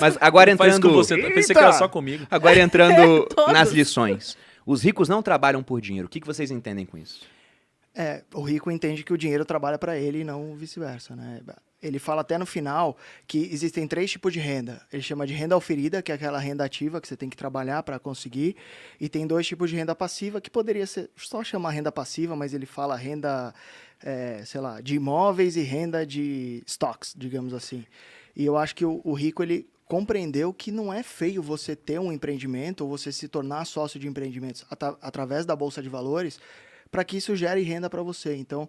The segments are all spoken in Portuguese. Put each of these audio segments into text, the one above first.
Mas agora Não faz com entrando... você, pensei que era só comigo. Agora entrando Todos. nas lições. Os ricos não trabalham por dinheiro. O que vocês entendem com isso? O rico entende que o dinheiro trabalha para ele e não vice-versa, né? Ele fala até no final que existem 3 tipos de renda. Ele chama de renda oferida, que é aquela renda ativa que você tem que trabalhar para conseguir. E tem 2 tipos de renda passiva, que poderia ser só chamar renda passiva, mas ele fala renda, sei lá, de imóveis e renda de stocks, digamos assim. E eu acho que o rico, ele compreendeu que não é feio você ter um empreendimento ou você se tornar sócio de empreendimentos através da Bolsa de Valores, para que isso gere renda para você. Então,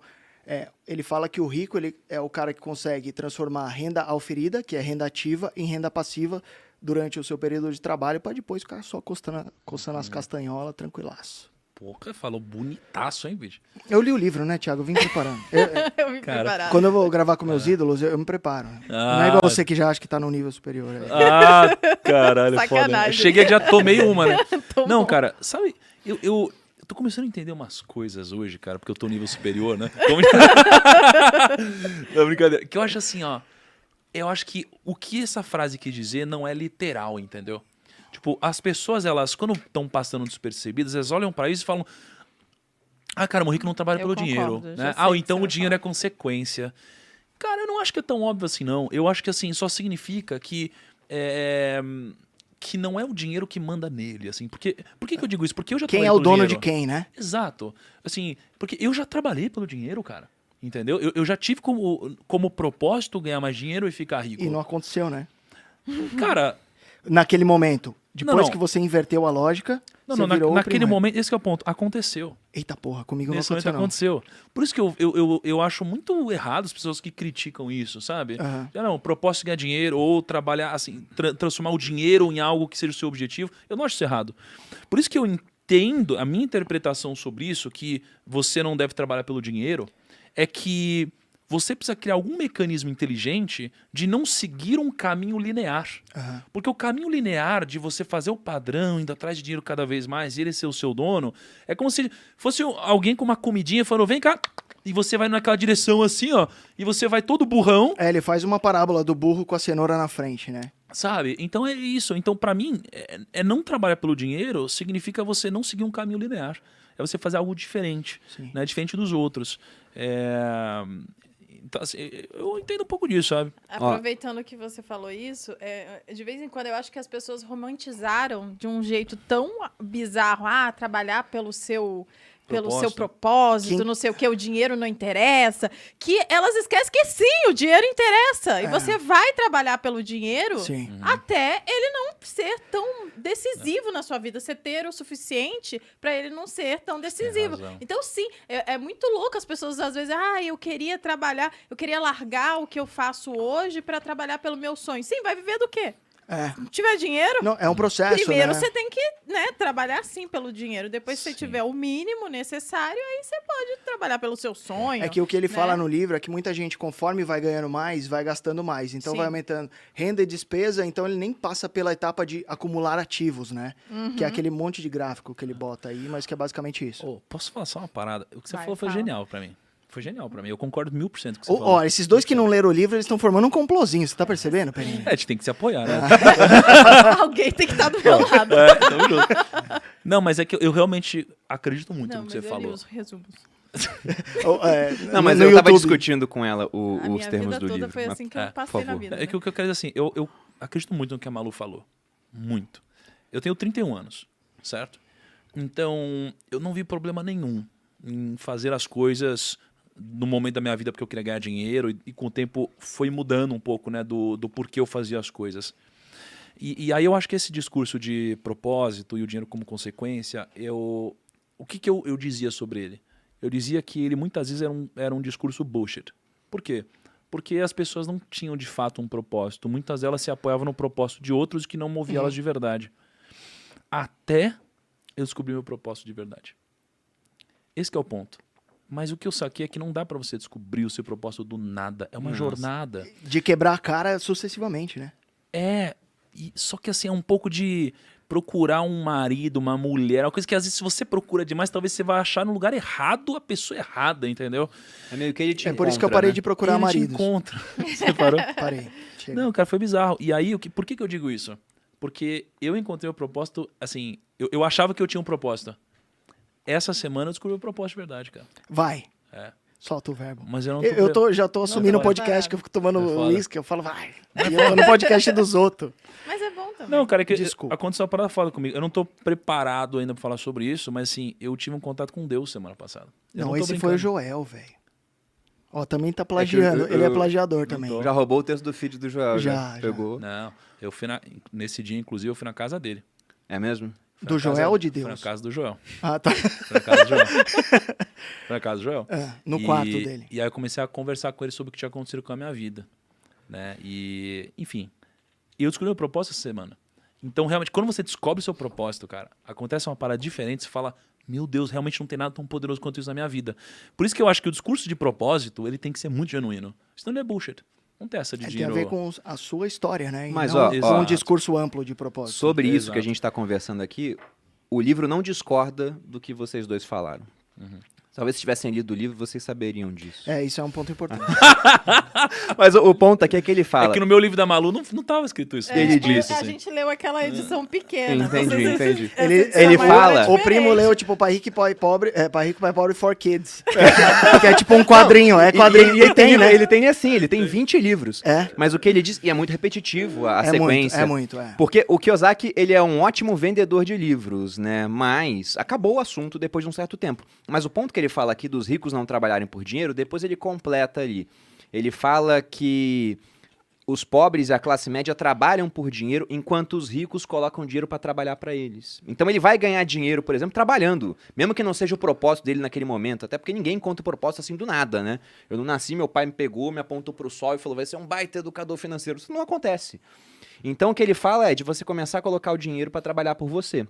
ele fala que o rico ele é o cara que consegue transformar a renda auferida, que é renda ativa, em renda passiva durante o seu período de trabalho, para depois ficar só coçando as castanholas, tranquilaço. Pô, cara, falou bonitaço, hein, bicho? Eu li o livro, né, Thiago? Eu vim preparando. Eu me Cara, preparado. Quando eu vou gravar com meus ídolos, eu me preparo. Não é igual você que já acha que tá no nível superior. Ah, caralho, foda. Sacanagem. Cheguei, já tomei uma, né? Tô Não, bom. cara, sabe, eu tô começando a entender umas coisas hoje, cara, porque eu tô no nível superior, né? Não, brincadeira. Que eu acho assim, ó, eu acho que o que essa frase quer dizer não é literal, entendeu? Tipo, as pessoas, elas, quando estão passando despercebidas, elas olham pra isso e falam: ah, cara, o rico não trabalha Eu pelo concordo, dinheiro, já né? sei Ah, o ou que então você o vai dinheiro falar. é consequência. Cara, eu não acho que é tão óbvio assim, não. Eu acho que, assim, só significa que que não é o dinheiro que manda nele, assim. Por que eu digo isso? Porque eu já Quem trabalhei é o pelo dono dinheiro. de quem, né? Exato. Assim, porque eu já trabalhei pelo dinheiro, cara. Entendeu? Eu já tive como propósito ganhar mais dinheiro e ficar rico. E não aconteceu, né? Cara, Naquele momento. Depois Não. que você inverteu a lógica, não, você não, virou o naquele primeiro. momento, esse que é o ponto. Aconteceu. Eita porra, comigo não Nesse momento aconteceu, não. aconteceu. Por isso que eu acho muito errado as pessoas que criticam isso, sabe? Aham. Não, propósito de ganhar dinheiro ou trabalhar, assim, transformar o dinheiro em algo que seja o seu objetivo. Eu não acho isso errado. Por isso que eu entendo, a minha interpretação sobre isso, que você não deve trabalhar pelo dinheiro, é que você precisa criar algum mecanismo inteligente de não seguir um caminho linear. Aham. Porque o caminho linear de você fazer o padrão, indo atrás de dinheiro cada vez mais, e ele ser o seu dono, é como se fosse alguém com uma comidinha falando: vem cá, e você vai naquela direção assim, ó, e você vai todo burrão, Ele faz uma parábola do burro com a cenoura na frente, né? sabe? Então é isso. Então, pra mim, não trabalhar pelo dinheiro significa você não seguir um caminho linear. É você fazer algo diferente, Sim. né? Diferente dos outros. Então, assim, eu entendo um pouco disso, sabe? Aproveitando que você falou isso, de vez em quando eu acho que as pessoas romantizaram de um jeito tão bizarro, trabalhar pelo seu propósito, não sei o que, o dinheiro não interessa, que elas esquecem que sim, o dinheiro interessa. E você vai trabalhar pelo dinheiro Sim. até ele não ser tão decisivo na sua vida, você ter o suficiente para ele não ser tão decisivo. razão. Então, sim, é muito louco as pessoas às vezes, eu queria trabalhar, eu queria largar o que eu faço hoje para trabalhar pelo meu sonho. Sim, vai viver do quê? Se tiver dinheiro, Não, é um processo, primeiro né? você tem que, trabalhar sim pelo dinheiro. Depois, se você tiver o mínimo necessário, aí você pode trabalhar pelo seu sonho. É que o que ele né? fala no livro é que muita gente, conforme vai ganhando mais, vai gastando mais. Então Sim. vai aumentando renda e despesa, então ele nem passa pela etapa de acumular ativos, né? Que é aquele monte de gráfico que ele bota aí, mas que é basicamente isso. Ô, posso falar só uma parada? O que você Vai, falou foi fala. genial pra mim. Foi genial pra mim. Eu concordo 1000% com o que você falou. Ó, esses dois que não leram o livro, eles estão formando um complozinho, você tá percebendo, Peninha? A gente tem que se apoiar, né? Alguém tem que estar do meu lado. Tamo junto. Não, mas é que eu realmente acredito muito Não, no que mas você eu li falou. os resumos. Não, mas no eu tava YouTube. discutindo com ela A os minha termos vida do toda livro. foi mas- assim que eu por passei na favor. vida. É que o que eu quero dizer assim, eu acredito muito no que a Malu falou. Muito. Eu tenho 31 anos, certo? Então, eu não vi problema nenhum em fazer as coisas no momento da minha vida porque eu queria ganhar dinheiro e com o tempo foi mudando um pouco, né, do porquê eu fazia as coisas. E aí eu acho que esse discurso de propósito e o dinheiro como consequência, o que eu dizia sobre ele? Eu dizia que ele muitas vezes era um discurso bullshit. Por quê? Porque as pessoas não tinham de fato um propósito. Muitas delas se apoiavam no propósito de outros que não moviam elas de verdade. Até eu descobri meu propósito de verdade. Esse que é o ponto. Mas o que eu saquei é que não dá pra você descobrir o seu propósito do nada. É uma jornada. De quebrar a cara sucessivamente, né? Só que assim, é um pouco de procurar um marido, uma mulher, uma coisa que às vezes se você procura demais, talvez você vai achar no lugar errado a pessoa errada, entendeu? É meio que ele te É por isso que eu encontra, parei né? de procurar Ele te maridos. encontra. Você parou? Parei. Chega. Não, cara, foi bizarro. E aí, por que eu digo isso? Porque eu encontrei o propósito, assim, eu achava que eu tinha um propósito. Essa semana eu descobri o propósito de verdade, cara. Vai. É. Solta o verbo. Mas eu não Já tô assumindo o foda. podcast que eu fico tomando É foda. uísque, eu falo, vai. E eu tô no podcast dos outros. Mas é bom também. Não, cara, é que Desculpa. aconteceu uma parada foda comigo. Eu não tô preparado ainda pra falar sobre isso, mas assim, eu tive um contato com Deus semana passada. Eu Não, tô esse foi brincando. o Joel, velho. Ó, também tá plagiando. Ele é plagiador também. Já roubou o texto do feed do Joel. Já. Pegou. Não, eu fui nesse dia, inclusive, eu fui na casa dele. É mesmo? Fui Do na casa- Joel ou de Fui na Deus? casa do Joel. Ah, tá. Fui na casa do Joel. Fui na casa do Joel. É, no quarto dele. E aí eu comecei a conversar com ele sobre o que tinha acontecido com a minha vida. Né? E, enfim. E eu descobri o propósito essa semana. Então, realmente, quando você descobre o seu propósito, cara, acontece uma parada diferente, você fala, meu Deus, realmente não tem nada tão poderoso quanto isso na minha vida. Por isso que eu acho que o discurso de propósito, ele tem que ser muito genuíno. Senão não é bullshit. Não tem essa de Tem a dinheiro. ver com a sua história, né? E Mas, não ó, com ó, um discurso amplo de propósito. Sobre isso Exato. que a gente está conversando aqui, o livro não discorda do que vocês dois falaram. Talvez se tivessem lido o livro, vocês saberiam disso. É, isso é um ponto importante. Mas o ponto aqui é que ele fala. É que no meu livro da Malu não tava escrito isso. Ele disse, A assim. gente leu aquela edição pequena. Entendi. Ele fala- O primo leu, tipo, Pai Rico e Pai Pobre, Pai Rico e Pai Pobre for Kids. Que é tipo um quadrinho, quadrinho. E ele tem, né? Ele tem assim, ele tem 20 livros. É. Mas o que ele diz, e é muito repetitivo a sequência. Muito. Porque o Kiyosaki, ele é um ótimo vendedor de livros, né? Mas acabou o assunto depois de um certo tempo. Mas o ponto que ele fala aqui dos ricos não trabalharem por dinheiro, depois ele completa ali. Ele fala que os pobres e a classe média trabalham por dinheiro, enquanto os ricos colocam dinheiro para trabalhar para eles. Então ele vai ganhar dinheiro, por exemplo, trabalhando, mesmo que não seja o propósito dele naquele momento, até porque ninguém conta o propósito assim do nada, né? Eu não nasci, meu pai me pegou, me apontou pro sol e falou, vai ser um baita educador financeiro. Isso não acontece. Então o que ele fala é de você começar a colocar o dinheiro para trabalhar por você.